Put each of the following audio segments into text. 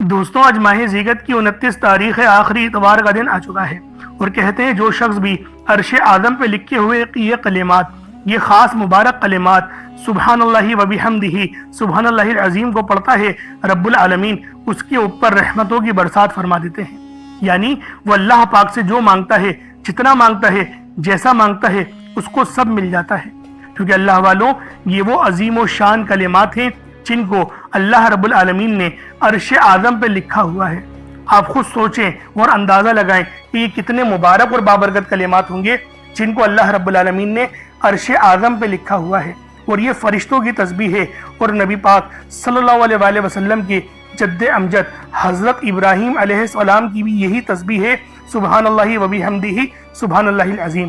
دوستوں آج ماہ ذیقعدہ کی 29 تاریخ آخری اتوار کا دن آ چکا ہے اور کہتے ہیں جو شخص بھی عرش اعظم پہ لکھے ہوئے یہ کلمات، یہ خاص مبارک کلمات سبحان اللہ و بحمدہ سبحان اللہ العظیم کو پڑھتا ہے، رب العالمین اس کے اوپر رحمتوں کی برسات فرما دیتے ہیں۔ یعنی وہ اللہ پاک سے جو مانگتا ہے، جتنا مانگتا ہے، جیسا مانگتا ہے، اس کو سب مل جاتا ہے، کیونکہ اللہ والوں یہ وہ عظیم و شان کلمات ہیں جن کو اللہ رب العالمین نے عرش اعظم پہ لکھا ہوا ہے۔ آپ خود سوچیں اور اندازہ لگائیں کہ یہ کتنے مبارک اور بابرکت کلمات ہوں گے جن کو اللہ رب العالمین نے عرش اعظم پہ لکھا ہوا ہے، اور یہ فرشتوں کی تسبیح ہے، اور نبی پاک صلی اللہ علیہ وآلہ وسلم کی جد امجد حضرت ابراہیم علیہ السلام کی بھی یہی تسبیح ہے، سبحان اللہ و بحمدہ سبحان اللہ العظیم۔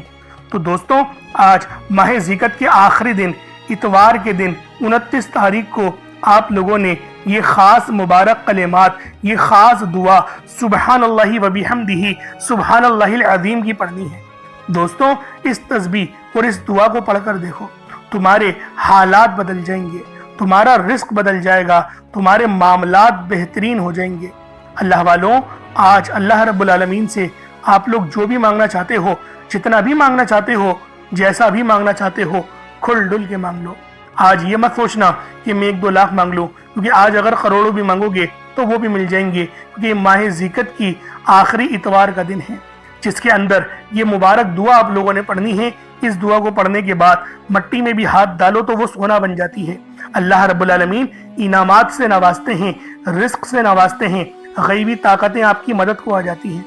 تو دوستوں آج ماہ ذیقعدہ کے آخری دن اتوار کے دن 29 تاریخ کو آپ لوگوں نے یہ خاص مبارک کلمات، یہ خاص دعا سبحان اللہ و بحمدہ سبحان اللہ العظیم کی پڑھنی ہے۔ دوستوں اس تسبیح اور اس دعا کو پڑھ کر دیکھو، تمہارے حالات بدل جائیں گے، تمہارا رزق بدل جائے گا، تمہارے معاملات بہترین ہو جائیں گے۔ اللہ والوں آج اللہ رب العالمین سے آپ لوگ جو بھی مانگنا چاہتے ہو، جتنا بھی مانگنا چاہتے ہو، جیسا بھی مانگنا چاہتے ہو، کھل ڈل کے مانگ لو۔ آج یہ مت سوچنا کہ میں 1-2 لاکھ مانگ لوں، کیونکہ آج اگر کروڑوں بھی مانگو گے تو وہ بھی مل جائیں گے، کیونکہ یہ ماہ ذیقعدہ کی آخری اتوار کا دن ہے جس کے اندر یہ مبارک دعا آپ لوگوں نے پڑھنی ہے۔ اس دعا کو پڑھنے کے بعد مٹی میں بھی ہاتھ ڈالو تو وہ سونا بن جاتی ہے۔ اللہ رب العالمین انعامات سے نوازتے ہیں، رزق سے نوازتے ہیں، غیبی طاقتیں آپ کی مدد کو آ جاتی ہیں۔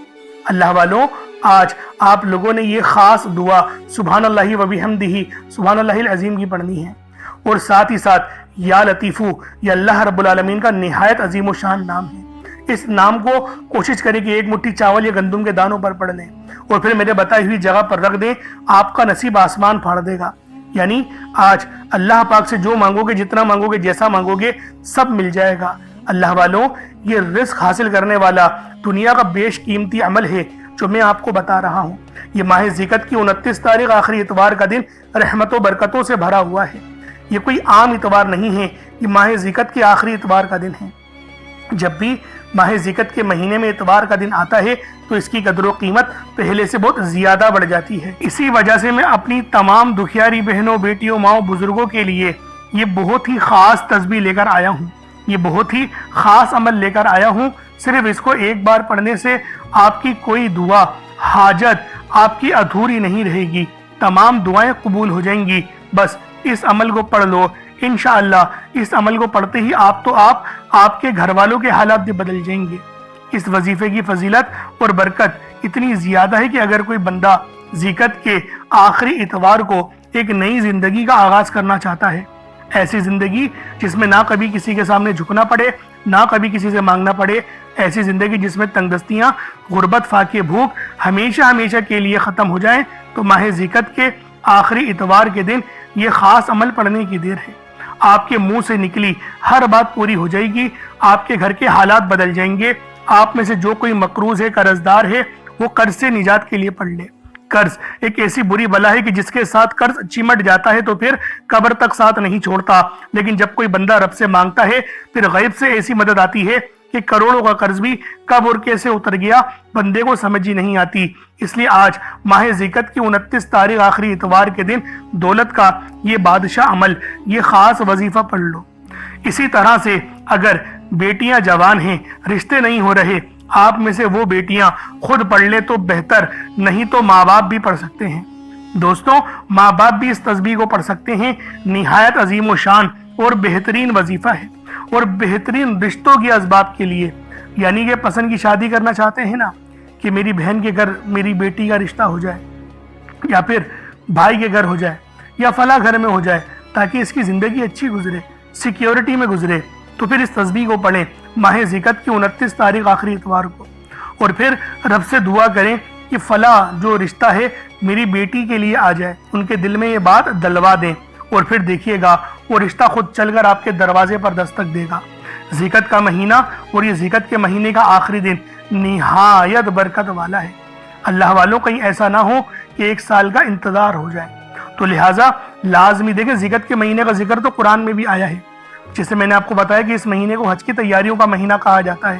اللہ والوں آج آپ لوگوں نے یہ خاص دعا سبحان اللہ و بحمدہ سبحان اللہ العظیم کی پڑھنی ہے، اور ساتھ ہی ساتھ یا لطیفو یہ اللہ رب العالمین کا نہایت عظیم و شان نام ہے۔ اس نام کو کوشش کریں کہ 1 مٹھی چاول یا گندم کے دانوں پر پڑھ لیں اور پھر میرے بتائی ہوئی جگہ پر رکھ دیں، آپ کا نصیب آسمان پھاڑ دے گا۔ یعنی آج اللہ پاک سے جو مانگو گے، جتنا مانگو گے، جیسا مانگو گے، سب مل جائے گا۔ اللہ والوں یہ رزق حاصل کرنے والا دنیا کا بیش قیمتی عمل ہے جو میں آپ کو بتا رہا ہوں۔ یہ ماہ ذیقعدہ کی 29 تاریخ آخری اتوار کا دن رحمت و برکتوں سے بھرا ہوا ہے۔ یہ کوئی عام اتوار نہیں ہے، یہ ماہ ذیقعدہ کے آخری اتوار کا دن ہے۔ جب بھی ماہ ذیقعدہ کے مہینے میں اتوار کا دن آتا ہے تو اس کی قدر و قیمت پہلے سے بہت زیادہ بڑھ جاتی ہے۔ اسی وجہ سے میں اپنی تمام دکھیاری بہنوں، بیٹیوں، ماؤں، بزرگوں کے لیے یہ بہت ہی خاص تسبیح لے کر آیا ہوں، یہ بہت ہی خاص عمل لے کر آیا ہوں۔ صرف اس کو ایک بار پڑھنے سے آپ کی کوئی دعا، حاجت آپ کی ادھوری نہیں رہے گی، تمام دعائیں قبول ہو جائیں گی۔ بس اس عمل کو پڑھ لو، انشاءاللہ اس عمل کو پڑھتے ہی آپ کے گھر والوں کے حالات بھی بدل جائیں گے۔ اس وظیفے کی فضیلت اور برکت اتنی زیادہ ہے کہ اگر کوئی بندہ ذیقعدہ کے آخری اتوار کو ایک نئی زندگی کا آغاز کرنا چاہتا ہے، ایسی زندگی جس میں نہ کبھی کسی کے سامنے جھکنا پڑے، نہ کبھی کسی سے مانگنا پڑے، ایسی زندگی جس میں تنگ دستیاں، غربت، فاقے، بھوک ہمیشہ ہمیشہ کے لیے ختم ہو جائیں، تو ماہ ذیقعدہ کے آخری اتوار کے دن یہ خاص عمل پڑھنے کی دیر ہے۔ آپ کے منہ سے نکلی ہر بات پوری ہو جائے گی، آپ کے گھر کے حالات بدل جائیں گے۔ آپ میں سے جو کوئی مقروض ہے، قرضدار ہے، وہ قرض سے نجات کے لیے پڑھ لے۔ قرض ایک ایسی بری بلا ہے کہ جس کے ساتھ قرض چمٹ جاتا ہے تو پھر قبر تک ساتھ نہیں چھوڑتا، لیکن جب کوئی بندہ رب سے مانگتا ہے پھر غیب سے ایسی مدد آتی ہے کہ کروڑوں کا قرض بھی کب اور کیسے اتر گیا بندے کو سمجھ ہی نہیں آتی۔ اس لیے آج ماہ ذیقعدہ کی 29 تاریخ آخری اتوار کے دن دولت کا یہ بادشاہ عمل، یہ خاص وظیفہ پڑھ لو۔ اسی طرح سے اگر بیٹیاں جوان ہیں، رشتے نہیں ہو رہے، آپ میں سے وہ بیٹیاں خود پڑھ لیں تو بہتر، نہیں تو ماں باپ بھی پڑھ سکتے ہیں۔ دوستوں ماں باپ بھی اس تسبیح کو پڑھ سکتے ہیں، نہایت عظیم و شان اور بہترین وظیفہ ہے، اور بہترین رشتوں کے اسباب کے لیے۔ یعنی کہ پسند کی شادی کرنا چاہتے ہیں نا، کہ میری بہن کے گھر میری بیٹی کا رشتہ ہو جائے، یا پھر بھائی کے گھر ہو جائے، یا فلاں گھر میں ہو جائے، تاکہ اس کی زندگی اچھی گزرے، سیکیورٹی میں گزرے، تو پھر اس تسبیح کو پڑھیں ماہ ذیقعدہ کی 29 تاریخ آخری اتوار کو، اور پھر رب سے دعا کریں کہ فلاں جو رشتہ ہے میری بیٹی کے لیے آ جائے، ان کے دل میں یہ بات دلوا دیں، اور پھر دیکھیے گا وہ رشتہ خود چل کر آپ کے دروازے پر دستک دے گا۔ ذیقعدہ کا مہینہ اور یہ ذیقعدہ کے مہینے کا آخری دن نہایت برکت والا ہے۔ اللہ والوں کہیں ایسا نہ ہو کہ 1 سال کا انتظار ہو جائے، تو لہٰذا لازمی دیکھیں ذیقعدہ کے مہینے کا ذکر تو قرآن میں بھی آیا ہے، جسے میں نے آپ کو بتایا کہ اس مہینے کو حج کی تیاریوں کا مہینہ کہا جاتا ہے،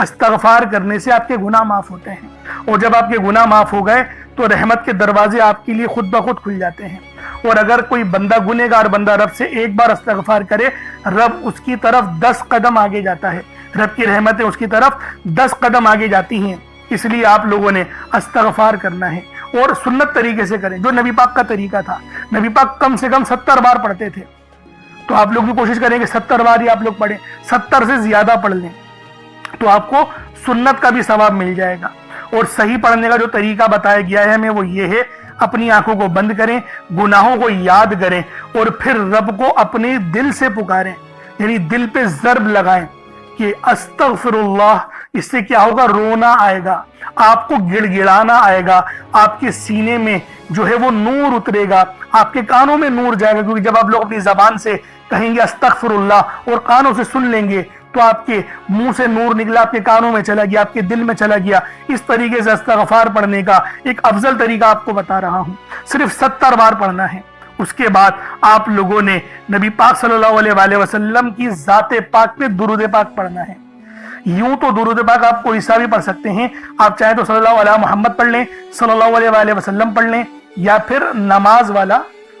استغفار کرنے سے آپ کے گناہ معاف ہوتے ہیں، اور جب آپ کے گناہ معاف ہو گئے تو رحمت کے دروازے آپ کے لیے خود بخود کھل جاتے ہیں۔ اور اگر کوئی بندہ گنہگار بندہ رب سے ایک بار استغفار کرے، رب اس کی طرف 10 قدم آگے جاتا ہے، رب کی رحمتیں اس کی طرف 10 قدم آگے جاتی ہیں۔ اس لیے آپ لوگوں نے استغفار کرنا ہے، اور سنت طریقے سے کریں جو نبی پاک کا طریقہ تھا۔ نبی پاک کم سے کم 70 بار پڑھتے تھے، تو آپ لوگ بھی کوشش کریں کہ 70 بار ہی آپ لوگ پڑھیں، 70 سے زیادہ پڑھ لیں تو آپ کو سنت کا بھی ثواب مل جائے گا۔ اور صحیح پڑھنے کا جو طریقہ بتایا گیا ہے ہمیں وہ یہ ہے، اپنی آنکھوں کو بند کریں، گناہوں کو یاد کریں، اور پھر رب کو اپنے دل سے پکاریں، یعنی دل پہ ضرب لگائیں کہ استغفر اللہ۔ اس سے کیا ہوگا؟ رونا آئے گا، آپ کو گڑ گڑانا آئے گا، آپ کے سینے میں جو ہے وہ نور اترے گا، آپ کے کانوں میں نور جائے گا، کیونکہ جب آپ لوگ اپنی زبان سے کہیں گے استغفر اللہ اور کانوں سے سن لیں گے تو آپ کے منہ سے نور نکلا، آپ کے کانوں میں چلا گیا، آپ کے دل میں چلا گیا۔ اس طریقے سے استغفار پڑھنے کا ایک افضل طریقہ آپ کو بتا رہا ہوں، صرف 70 بار پڑھنا ہے۔ اس کے بعد آپ لوگوں نے نبی پاک صلی اللہ علیہ وآلہ وسلم کی ذات پاک پہ درود پاک پڑھنا ہے۔ یوں تو درود پاک آپ کوئی سا بھی پڑھ سکتے ہیں، آپ چاہیں تو صلی اللہ علیہ محمد پڑھ لیں، صلی اللہ علیہ وآلہ وسلم پڑھ لیں، یا پھر نماز والا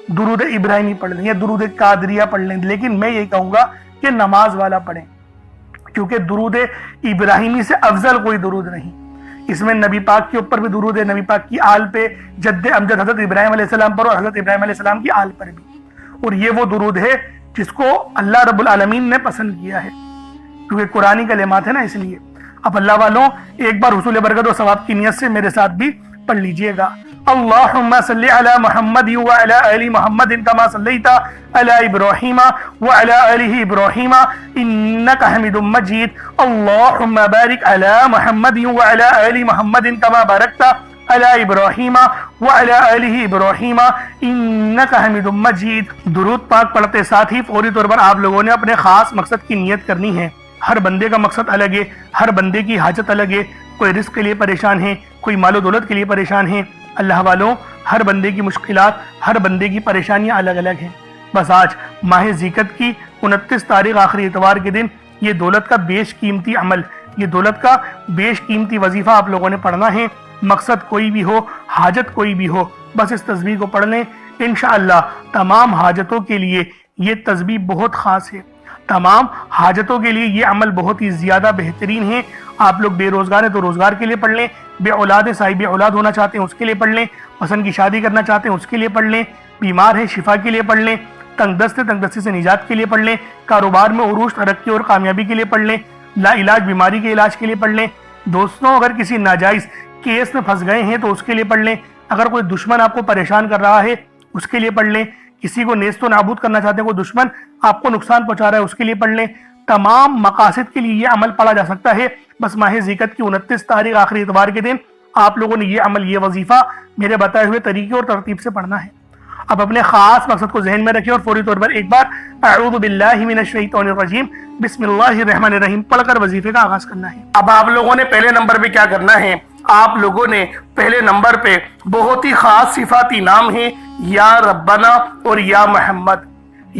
درود ابراہیمی پڑھ لیں، یا درود قادریہ پڑھ لیں، لیکن میں یہ کہوں گا کہ نماز والا پڑھیں، کیونکہ درود ابراہیمی سے افضل کوئی درود نہیں۔ اس میں نبی پاک کے اوپر بھی درود ہے، نبی پاک کی آل پہ، جد امجد حضرت ابراہیم علیہ السلام پر اور حضرت ابراہیم علیہ السلام کی آل پر بھی، اور یہ وہ درود ہے جس کو اللہ رب العالمین نے پسند کیا ہے، کیونکہ قرآنی کلمات ہے نا، اس لیے۔ اب اللہ والوں ایک بار حصول برکت و ثواب کی نیت سے میرے ساتھ بھی پڑھ لیجئے گا۔ اللہم صلی علی محمد وعلی آل محمد کما صلیت علی ابراہیم وعلی آل ابراہیم انک حمید مجید۔ اللہم بارک علی محمد وعلی آل محمد کما بارکت علی ابراہیم وعلی آل ابراہیم انک حمید مجید۔ درود پاک پڑھتے ساتھ ہی فوری طور پر آپ لوگوں نے اپنے خاص مقصد کی نیت کرنی ہے۔ ہر بندے کا مقصد الگ ہے، ہر بندے کی حاجت الگ ہے، کوئی رزق کے لیے پریشان ہے، کوئی مال و دولت کے لیے پریشان ہے۔ اللہ والوں ہر بندے کی مشکلات، ہر بندے کی پریشانیاں الگ الگ ہیں۔ بس آج ماہ ذیقت کی 29 تاریخ آخری اتوار کے دن یہ دولت کا بیش قیمتی عمل، یہ دولت کا بیش قیمتی وظیفہ آپ لوگوں نے پڑھنا ہے۔ مقصد کوئی بھی ہو، حاجت کوئی بھی ہو، بس اس تسبیح کو پڑھ لیں، انشاءاللہ تمام حاجتوں کے لیے یہ تسبیح بہت خاص ہے، تمام حاجتوں کے لیے یہ عمل بہت ہی زیادہ بہترین ہے۔ آپ لوگ بے روزگار ہیں تو روزگار کے لیے پڑھ لیں، بے اولاد ہیں، صاحب اولاد ہونا چاہتے ہیں اس کے لیے پڑھ لیں، پسند کی شادی کرنا چاہتے ہیں اس کے لیے پڑھ لیں، بیمار ہیں شفا کے لیے پڑھ لیں، تنگ دست ہے تنگ دستی سے نجات کے لیے پڑھ لیں، کاروبار میں عروج ترقی اور کامیابی کے لیے پڑھ لیں، لا علاج بیماری کے علاج کے لیے پڑھ لیں۔ دوستوں اگر کسی ناجائز کیس میں پھنس گئے ہیں تو اس کے لیے پڑھ لیں، اگر کوئی دشمن آپ کو پریشان کر رہا ہے اس کے لیے پڑھ لیں، کسی کو نیست و نابود کرنا چاہتے ہیں، کوئی دشمن آپ کو نقصان پہنچا رہا ہے اس کے لیے پڑھ لیں۔ تمام مقاصد کے لیے یہ عمل پڑھا جا سکتا ہے۔ بس ماہ ذیقت کی 29 تاریخ آخری اتوار کے دن آپ لوگوں نے یہ عمل، یہ وظیفہ میرے بتائے ہوئے طریقے اور ترتیب سے پڑھنا ہے۔ اب اپنے خاص مقصد کو ذہن میں رکھیں اور فوری طور پر ایک بار اعوذ باللہ من الشیطان الرجیم بسم اللہ الرحمن الرحیم پڑھ کر وظیفے کا آغاز کرنا ہے۔ اب آپ لوگوں نے پہلے نمبر پہ کیا کرنا ہے؟ آپ لوگوں نے پہلے نمبر پہ بہت ہی خاص صفاتی نام ہیں، یا ربنا اور یا محمد۔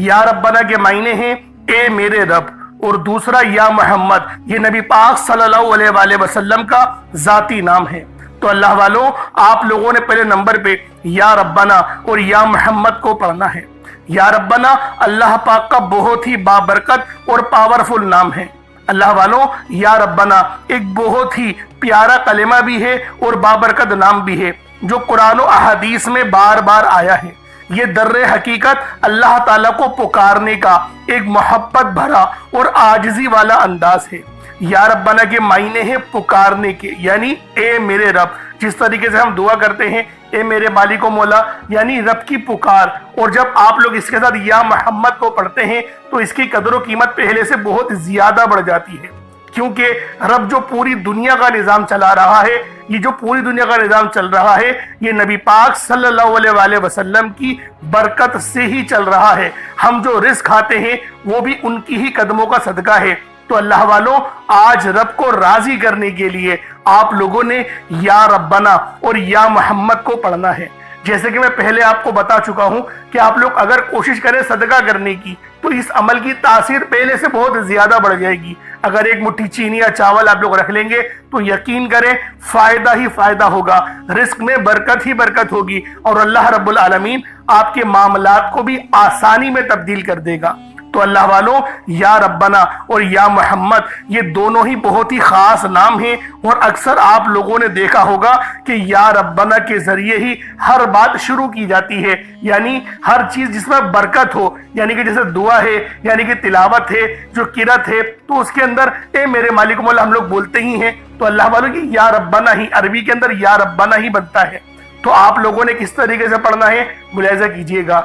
یا ربنا کے معنی ہیں اے میرے رب، اور دوسرا یا محمد، یہ نبی پاک صلی اللہ علیہ وآلہ وسلم کا ذاتی نام ہے۔ تو اللہ والوں آپ لوگوں نے پہلے نمبر پہ یا ربنا اور یا محمد کو پڑھنا ہے۔ یا ربنا اللہ پاک کا بہت ہی بابرکت اور پاورفل نام ہے۔ اللہ والوں یا ربنا ایک بہت ہی پیارا کلمہ بھی ہے اور بابرکت نام بھی ہے، جو قرآن و احادیث میں بار بار آیا ہے۔ یہ در حقیقت اللہ تعالیٰ کو پکارنے کا ایک محبت بھرا اور عاجزی والا انداز ہے۔ یا ربنا کے معنی ہے پکارنے کے، یعنی اے میرے رب، جس طریقے سے ہم دعا کرتے ہیں اے میرے مالک و مولا، یعنی رب کی پکار۔ اور جب آپ لوگ اس کے ساتھ یا محمد کو پڑھتے ہیں تو اس کی قدر و قیمت پہلے سے بہت زیادہ بڑھ جاتی ہے، کیونکہ رب جو پوری دنیا کا نظام چلا رہا ہے، یہ جو پوری دنیا کا نظام چل رہا ہے، یہ نبی پاک صلی اللہ علیہ وآلہ وسلم کی برکت سے ہی چل رہا ہے۔ ہم جو رزق کھاتے ہیں وہ بھی ان کی ہی قدموں کا صدقہ ہے۔ تو اللہ والوں آج رب کو راضی کرنے کے لیے آپ لوگوں نے یا ربنا اور یا محمد کو پڑھنا ہے۔ جیسے کہ میں پہلے آپ کو بتا چکا ہوں کہ آپ لوگ اگر کوشش کریں صدقہ کرنے کی تو اس عمل کی تاثیر پہلے سے بہت زیادہ بڑھ جائے گی۔ اگر ایک مٹھی چینی یا چاول آپ لوگ رکھ لیں گے تو یقین کریں فائدہ ہی فائدہ ہوگا، رزق میں برکت ہی برکت ہوگی، اور اللہ رب العالمین آپ کے معاملات کو بھی آسانی میں تبدیل کر دے گا۔ تو اللہ والوں، یا ربنا اور یا محمد یہ دونوں ہی بہت ہی خاص نام ہیں، اور اکثر آپ لوگوں نے دیکھا ہوگا کہ یا ربنا کے ذریعے ہی ہر بات شروع کی جاتی ہے، یعنی ہر چیز جس میں برکت ہو، یعنی کہ جیسے دعا ہے، یعنی کہ تلاوت ہے، جو قرات ہے، تو اس کے اندر اے میرے مالک مولا ہم لوگ بولتے ہی ہیں۔ تو اللہ والوں کی یا ربنا ہی عربی کے اندر یا ربنا ہی بنتا ہے۔ تو آپ لوگوں نے کس طریقے سے پڑھنا ہے ملاحظہ کیجئے گا،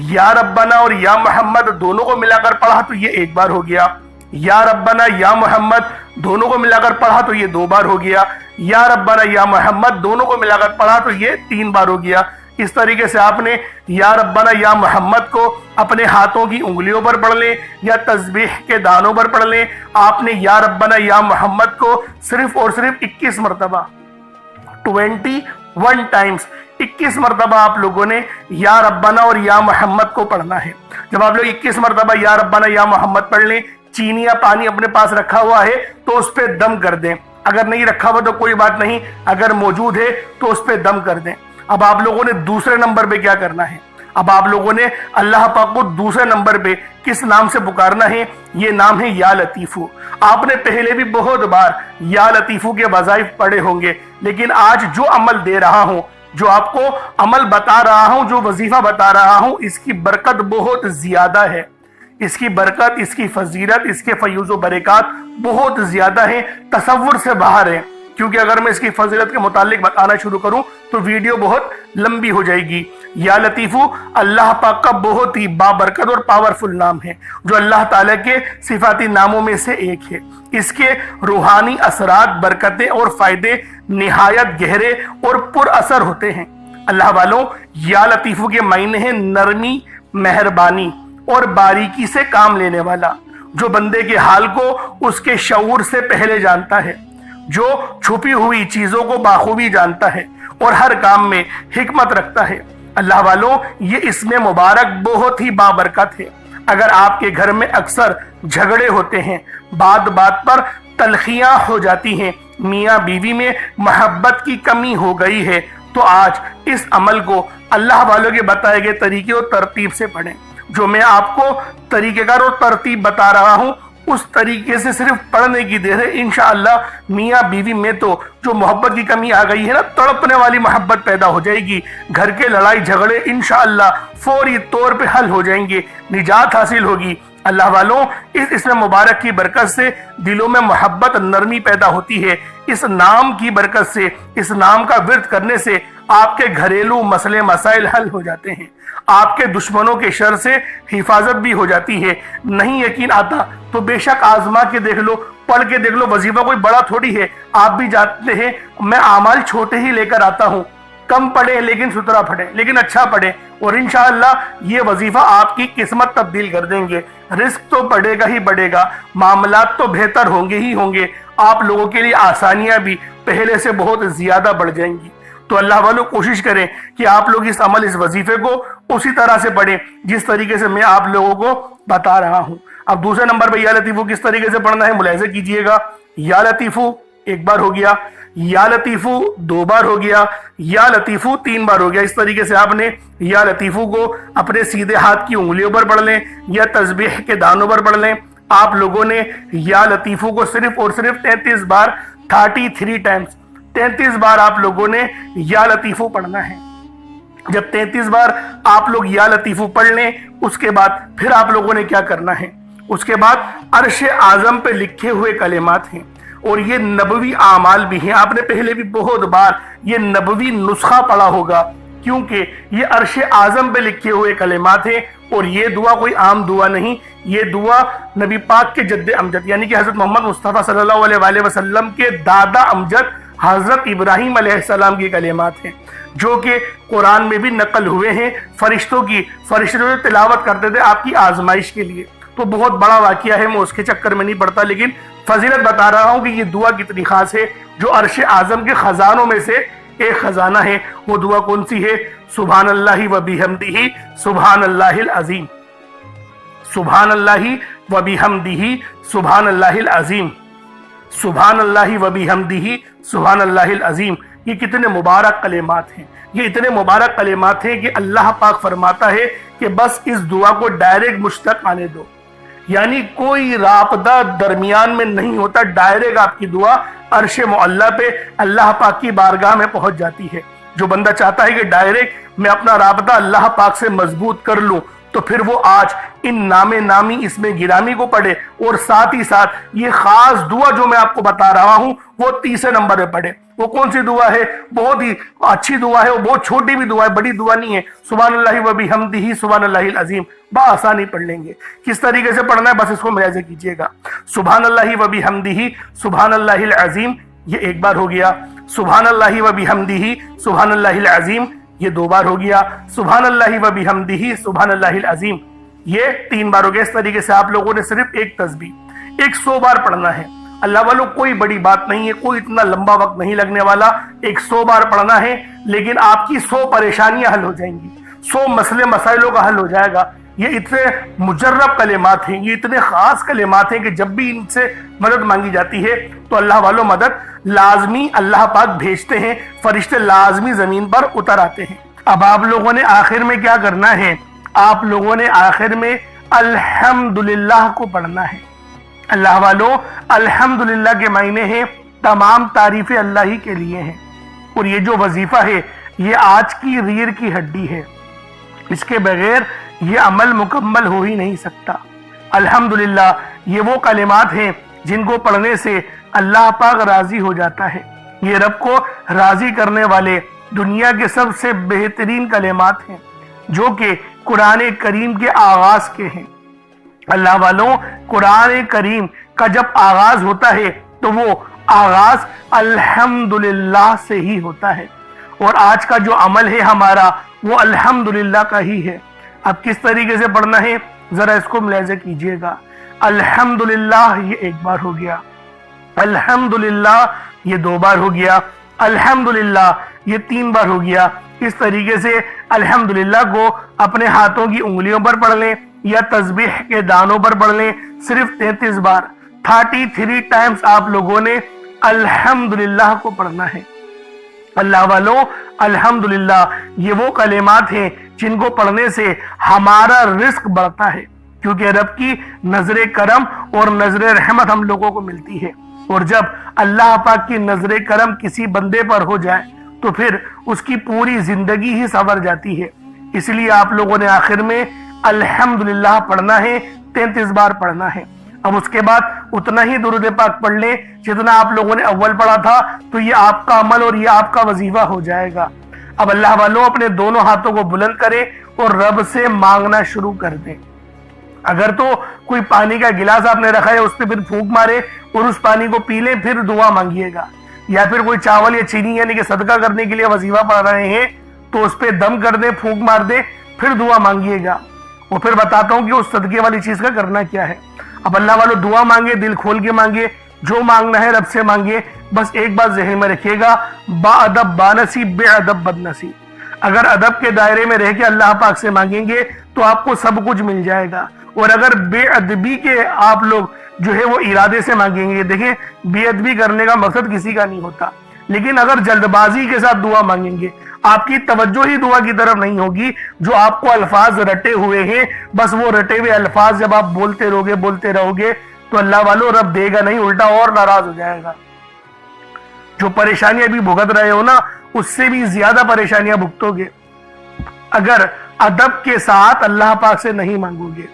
یا ربنا اور یا محمد دونوں کو ملا کر پڑھا تو یہ ایک بار ہو گیا، یا ربنا یا محمد دونوں کو ملا کر پڑھا تو یہ 2 بار ہو گیا، یا ربنا یا محمد دونوں کو ملا کر پڑھا تو یہ 3 بار ہو گیا۔ اس طریقے سے آپ نے یا ربنا یا محمد کو اپنے ہاتھوں کی انگلیوں پر پڑھ لیں یا تسبیح کے دانوں پر پڑھ لیں۔ آپ نے یا ربنا یا محمد کو صرف اور صرف 21 مرتبہ 21 ٹائمز 21 مرتبہ آپ لوگوں نے یا ربنا اور یا محمد کو پڑھنا ہے۔ جب آپ لوگ 21 مرتبہ یا ربنا یا محمد پڑھ لیں، چینی یا پانی اپنے پاس رکھا ہوا ہے تو اس پہ دم کر دیں، اگر نہیں رکھا ہوا تو کوئی بات نہیں، اگر موجود ہے تو اس پہ دم کر دیں۔ اب آپ لوگوں نے دوسرے نمبر پہ کیا کرنا ہے؟ اب آپ لوگوں نے اللہ پاک کو دوسرے نمبر پہ کس نام سے پکارنا ہے؟ یہ نام ہے یا لطیفو۔ آپ نے پہلے بھی بہت بار یا لطیفو کے وظائف پڑھے ہوں گے، لیکن آج جو عمل دے رہا ہوں، جو آپ کو عمل بتا رہا ہوں، جو وظیفہ بتا رہا ہوں، اس کی برکت بہت زیادہ ہے، اس کی برکت، اس کی فضیلت، اس کے فیوز و برکات بہت زیادہ ہیں، تصور سے باہر ہیں۔ کیونکہ اگر میں اس کی فضیلت کے متعلق بتانا شروع کروں تو ویڈیو بہت لمبی ہو جائے گی۔ یا لطیفو اللہ پاک کا بہت ہی بابرکت اور پاورفل نام ہے، جو اللہ تعالیٰ کے صفاتی ناموں میں سے ایک ہے۔ اس کے روحانی اثرات، برکتیں اور فائدے نہایت گہرے اور پر اثر ہوتے ہیں۔ اللہ والوں، یا لطیفو کے معنی ہیں نرمی، مہربانی اور باریکی سے کام لینے والا، جو بندے کے حال کو اس کے شعور سے پہلے جانتا ہے، جو چھپی ہوئی چیزوں کو بخوبی جانتا ہے اور ہر کام میں حکمت رکھتا ہے۔ اللہ والوں، یہ اسم مبارک بہت ہی بابرکت ہے۔ اگر آپ کے گھر میں اکثر جھگڑے ہوتے ہیں، بات بات پر تلخیاں ہو جاتی ہیں، میاں بیوی میں محبت کی کمی ہو گئی ہے، تو آج اس عمل کو اللہ والوں کے بتائے گئے طریقے اور ترتیب سے پڑھیں۔ جو میں آپ کو طریقہ کار اور ترتیب بتا رہا ہوں، اس طریقے سے صرف پڑھنے کی دیر ہے، انشاءاللہ میاں بیوی میں تو جو محبت کی کمی آ گئی ہے نا، تڑپنے والی محبت پیدا ہو جائے گی، گھر کے لڑائی جھگڑے انشاءاللہ فوری طور پہ حل ہو جائیں گے، نجات حاصل ہوگی۔ اللہ والوں، اس اسم مبارک کی برکت سے دلوں میں محبت، نرمی پیدا ہوتی ہے۔ اس نام کی برکت سے، اس نام کا ورد کرنے سے آپ کے گھریلو مسئلے مسائل حل ہو جاتے ہیں، آپ کے دشمنوں کے شر سے حفاظت بھی ہو جاتی ہے۔ نہیں یقین آتا تو بے شک آزما کے دیکھ لو، پڑھ کے دیکھ لو، وظیفہ کوئی بڑا تھوڑی ہے۔ آپ بھی جانتے ہیں میں اعمال چھوٹے ہی لے کر آتا ہوں، کم پڑھیں لیکن ستھرا پڑھیں، لیکن اچھا پڑھیں، اور انشاءاللہ یہ وظیفہ آپ کی قسمت تبدیل کر دیں گے۔ رزق تو بڑھے گا ہی بڑھے گا، معاملات تو بہتر ہوں گے ہی ہوں گے، آپ لوگوں کے لیے آسانیاں بھی پہلے سے بہت زیادہ بڑھ جائیں گی۔ تو اللہ والوں، کوشش کریں کہ آپ لوگ اس عمل، اس وظیفے کو اسی طرح سے پڑھیں جس طریقے سے میں آپ لوگوں کو بتا رہا ہوں۔ اب دوسرے نمبر پہ یا لطیفو کس طریقے سے پڑھنا ہے ملاحظہ کیجئے گا۔ یا لطیفو 1 بار ہو گیا، یا لطیفو 2 بار ہو گیا، یا لطیفو 3 بار ہو گیا۔ اس طریقے سے آپ نے یا لطیفو کو اپنے سیدھے ہاتھ کی انگلیوں پر پڑھ لیں یا تسبیح کے دانوں پر پڑھ لیں۔ آپ لوگوں نے یا لطیفو کو صرف اور صرف 33 بار 33 ٹائمز 33 بار آپ لوگوں نے یا لطیفو پڑھنا ہے۔ جب 33 بار آپ لوگ یا لطیفو پڑھ لیں، اس کے بعد پھر آپ لوگوں نے کیا کرنا ہے؟ اس کے بعد عرش اعظم پہ لکھے ہوئے کلمات ہیں، اور یہ نبوی اعمال بھی ہیں۔ آپ نے پہلے بھی بہت بار یہ نبوی نسخہ پڑھا ہوگا، کیونکہ یہ عرش اعظم پہ لکھے ہوئے کلمات ہیں، اور یہ دعا کوئی عام دعا نہیں، یہ دعا نبی پاک کے جد امجد یعنی کہ حضرت محمد مصطفیٰ صلی اللہ علیہ وآلہ وسلم کے دادا امجد حضرت ابراہیم علیہ السلام کی کلمات ہیں، جو کہ قرآن میں بھی نقل ہوئے ہیں، فرشتے جو تلاوت کرتے تھے آپ کی آزمائش کے لیے۔ تو بہت بڑا واقعہ ہے، میں اس کے چکر میں نہیں پڑتا، لیکن فضیلت بتا رہا ہوں کہ یہ دعا کتنی خاص ہے، جو عرش اعظم کے خزانوں میں سے ایک خزانہ ہے۔ وہ دعا کون سی ہے؟ سبحان اللہ و بحمدہ سبحان اللہ العظیم، سبحان اللہ و بحمدہ سبحان اللہ العظیم، سبحان اللہ و بحمدہ سبحان اللہ العظیم، یہ کتنے مبارک کلمات ہیں، یہ اتنے مبارک کلمات ہیں کہ اللہ پاک فرماتا ہے کہ بس اس دعا کو ڈائریکٹ مجھ تک آنے دو، یعنی کوئی رابطہ درمیان میں نہیں ہوتا، ڈائریکٹ آپ کی دعا عرش معلی پہ اللہ پاک کی بارگاہ میں پہنچ جاتی ہے۔ جو بندہ چاہتا ہے کہ ڈائریکٹ میں اپنا رابطہ اللہ پاک سے مضبوط کر لوں تو پھر وہ آج ان نام نامی اس میں گرامی کو پڑھے، اور ساتھ ہی ساتھ یہ خاص دعا جو میں آپ کو بتا رہا ہوں وہ تیسرے نمبر پہ پڑھے۔ وہ کون سی دعا ہے؟ بہت ہی اچھی دعا ہے، وہ بہت چھوٹی بھی دعا ہے، بڑی دعا نہیں ہے۔ سبحان اللہ و بحمدہ سبحان اللہ العظیم بآسانی پڑھ لیں گے۔ کس طریقے سے پڑھنا ہے بس اس کو ملاحظہ کیجئے گا۔ سبحان اللہ و بحمدہ سبحان اللہ العظیم، یہ ایک بار ہو گیا۔ سبحان اللہ و بحمدہ سبحان اللہ العظیم، یہ دو بار ہو گیا۔ سبحان اللہ و بحمدہ سبحان اللہ العظیم، یہ تین بار ہو گیا۔ اس طریقے سے آپ لوگوں نے صرف ایک تسبیح 100 بار پڑھنا ہے۔ اللہ والوں کوئی بڑی بات نہیں ہے، کوئی اتنا لمبا وقت نہیں لگنے والا، 100 بار پڑھنا ہے، لیکن آپ کی 100 پریشانیاں حل ہو جائیں گی، 100 مسئلے مسائلوں کا حل ہو جائے گا۔ یہ اتنے مجرب کلمات ہیں، یہ اتنے خاص کلمات ہیں کہ جب بھی ان سے مدد مانگی جاتی ہے تو اللہ والوں مدد لازمی اللہ پاک بھیجتے ہیں، فرشتے لازمی زمین پر اتر آتے ہیں۔ اب آپ لوگوں نے آخر میں کیا کرنا ہے؟ آپ لوگوں نے آخر میں الحمدللہ کو پڑھنا ہے۔ اللہ والوں، الحمدللہ کے معنی ہیں تمام تعریفیں اللہ ہی کے لیے ہیں، اور یہ جو وظیفہ ہے یہ آج کی ریڑھ کی ہڈی ہے، اس کے بغیر یہ عمل مکمل ہو ہی نہیں سکتا۔ الحمدللہ یہ وہ کلمات ہیں جن کو پڑھنے سے اللہ پاک راضی ہو جاتا ہے۔ یہ رب کو راضی کرنے والے دنیا کے سب سے بہترین کلمات ہیں جو کہ قرآن کریم کے آغاز کے ہیں۔ اللہ والوں، قرآن کریم کا جب آغاز ہوتا ہے تو وہ آغاز الحمدللہ سے ہی ہوتا ہے، اور آج کا جو عمل ہے ہمارا وہ الحمدللہ کا ہی ہے۔ اب کس طریقے سے پڑھنا ہے ذرا اس کو ملاحظہ کیجئے گا۔ الحمدللہ یہ ایک بار ہو گیا، الحمدللہ یہ دو بار ہو گیا، الحمدللہ یہ تین بار ہو گیا۔ اس طریقے سے الحمدللہ کو اپنے ہاتھوں کی انگلیوں پر پڑھ لیں یا تسبیح کے دانوں پر پڑھ لیں، صرف 33 بار 33 ٹائمز آپ لوگوں نے الحمدللہ کو پڑھنا ہے۔ اللہ والوں، الحمدللہ یہ وہ کلمات ہیں جن کو پڑھنے سے ہمارا رزق بڑھتا ہے، کیونکہ رب کی نظر کرم اور نظر رحمت ہم لوگوں کو ملتی ہے، اور جب اللہ پاک کی نظر کرم کسی بندے پر ہو جائے تو پھر اس کی پوری زندگی ہی سنور جاتی ہے۔ اس لیے آپ لوگوں نے آخر میں الحمدللہ پڑھنا ہے، 33 بار پڑھنا ہے۔ اب اس کے بعد اتنا ہی درود پاک پڑھ لیں جتنا آپ لوگوں نے اول پڑھا تھا، تو یہ آپ کا عمل اور یہ آپ کا وظیفہ ہو جائے گا۔ اب اللہ والوں اپنے دونوں ہاتھوں کو بلند کریں اور رب سے مانگنا شروع کر دیں۔ اگر تو کوئی پانی کا گلاس آپ نے رکھا ہے اس پہ پھر پھونک مارے اور اس پانی کو پی لیں، پھر دعا مانگیے گا، یا پھر کوئی چاول یا چینی یعنی کہ صدقہ کرنے کے لیے وظیفہ پڑھ رہے ہیں تو اس پہ دم کر دیں، پھونک مار دیں، پھر دعا مانگیے گا۔ اور پھر بتاتا ہوں کہ اس صدقے والی چیز کا کرنا کیا ہے۔ اب اللہ والوں دعا مانگے، دل کھول کے مانگے، جو مانگنا ہے رب سے مانگے، بس ایک بات ذہن میں رکھیے گا، با ادب بانصیب، بے ادب بدنصیب۔ اگر ادب کے دائرے میں رہ کے اللہ پاک سے مانگیں گے تو آپ کو سب کچھ مل جائے گا، اور اگر بے ادبی کے آپ لوگ جو ہے وہ ارادے سے مانگیں گے، دیکھیں بے ادبی کرنے کا مقصد کسی کا نہیں ہوتا، لیکن اگر جلد بازی کے ساتھ دعا مانگیں گے، آپ کی توجہ ہی دعا کی طرف نہیں ہوگی، جو آپ کو الفاظ رٹے ہوئے ہیں بس وہ رٹے ہوئے الفاظ جب آپ بولتے رہو گے تو اللہ والوں رب دے گا نہیں، الٹا اور ناراض ہو جائے گا۔ جو پریشانیاں بھی بھگت رہے ہو نا، اس سے بھی زیادہ پریشانیاں بھگتو گے اگر ادب کے ساتھ اللہ پاک سے نہیں مانگو گے۔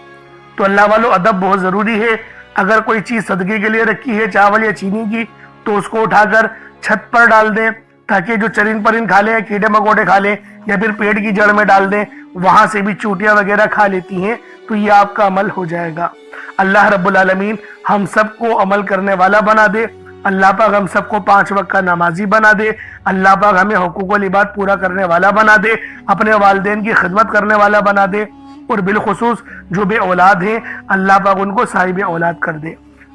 تو اللہ والوں ادب بہت ضروری ہے۔ اگر کوئی چیز صدقے کے لیے رکھی ہے، چاول یا چینی کی، تو اس کو اٹھا کر چھت پر ڈال دیں تاکہ جو چرند پرند کھا لیں، کیڑے مکوڑے کھا لیں، یا پھر پیٹ کی جڑ میں ڈال دیں، وہاں سے بھی چوٹیاں وغیرہ کھا لیتی ہیں، تو یہ آپ کا عمل ہو جائے گا۔ اللہ رب العالمین ہم سب کو عمل کرنے والا بنا دے۔ اللہ پاک ہم سب کو 5 وقت کا نمازی بنا دے۔ اللہ پاک ہمیں حقوق العباد پورا کرنے والا بنا دے، اپنے والدین کی خدمت کرنے والا بنا دے، اور بالخصوص جو بے اولاد ہیں اللہ پاک ان کو صاحب اولاد کر دے۔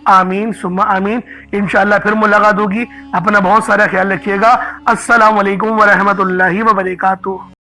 آمین ثم آمین۔ انشاءاللہ پھر ملاقات ہوگی۔ اپنا بہت سارا خیال رکھیے گا۔ السلام علیکم ورحمۃ اللہ وبرکاتہ۔